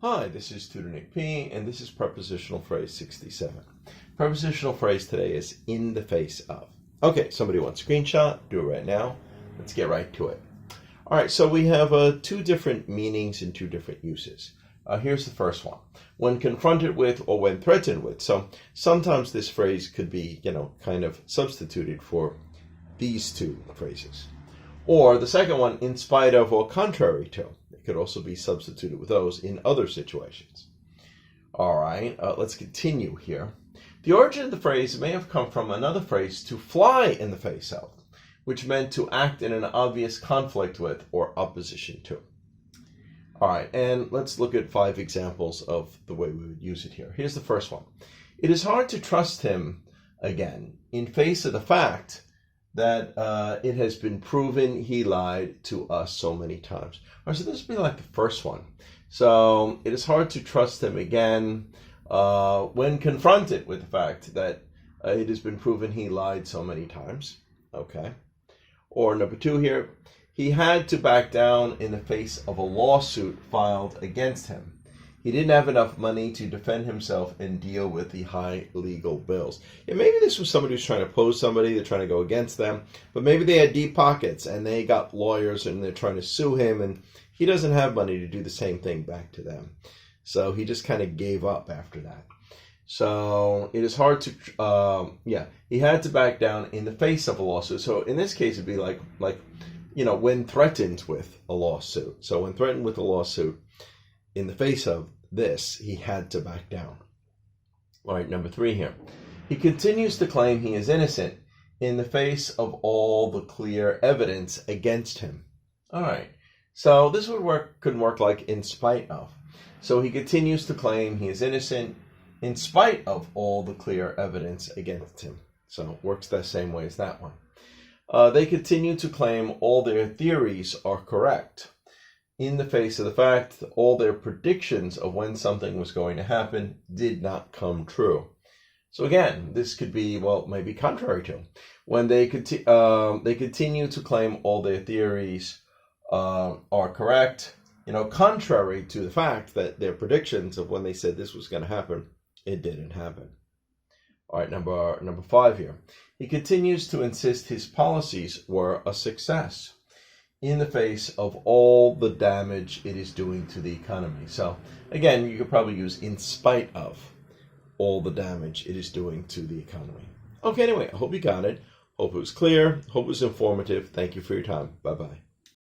Hi, this is Tutor Nick P, and this is prepositional phrase 67. Prepositional phrase today is in the face of. Okay, somebody wants a screenshot. Do it right now. Let's get right to it. All right, so we have two different meanings and two different uses. Here's the first one. When confronted with or when threatened with. So sometimes this phrase could be, kind of substituted for these two phrases. Or the second one, in spite of or contrary to. It could also be substituted with those in other situations. All right, let's continue here. The origin of the phrase may have come from another phrase, to fly in the face of, which meant to act in an obvious conflict with or opposition to. All right, and let's look at 5 examples of the way we would use it here. Here's the first one. It is hard to trust him again in face of the fact that it has been proven he lied to us so many times. All right, so this would be like the first one. So it is hard to trust him again when confronted with the fact that it has been proven he lied so many times. Okay. Or number 2 here, he had to back down in the face of a lawsuit filed against him. He didn't have enough money to defend himself and deal with the high legal bills. Yeah, maybe this was somebody who's trying to oppose somebody, they're trying to go against them, but maybe they had deep pockets and they got lawyers and they're trying to sue him, and he doesn't have money to do the same thing back to them. So he just kind of gave up after that. So it is hard to, he had to back down in the face of a lawsuit. So in this case, it'd be like when threatened with a lawsuit. So when threatened with a lawsuit, in the face of this, he had to back down. All right, number 3 here. He continues to claim he is innocent in the face of all the clear evidence against him. All right, so this could work like in spite of. So he continues to claim he is innocent in spite of all the clear evidence against him. So it works the same way as that one. They continue to claim all their theories are correct in the face of the fact that all their predictions of when something was going to happen did not come true. So again, this could be, maybe contrary to. When they continue to claim all their theories are correct, contrary to the fact that their predictions of when they said this was going to happen, it didn't happen. All right, number 5 here. He continues to insist his policies were a success in the face of all the damage it is doing to the economy. So again, you could probably use in spite of all the damage it is doing to the economy. Okay, anyway, I hope you got it. Hope it was clear. Hope it was informative. Thank you for your time. Bye-bye.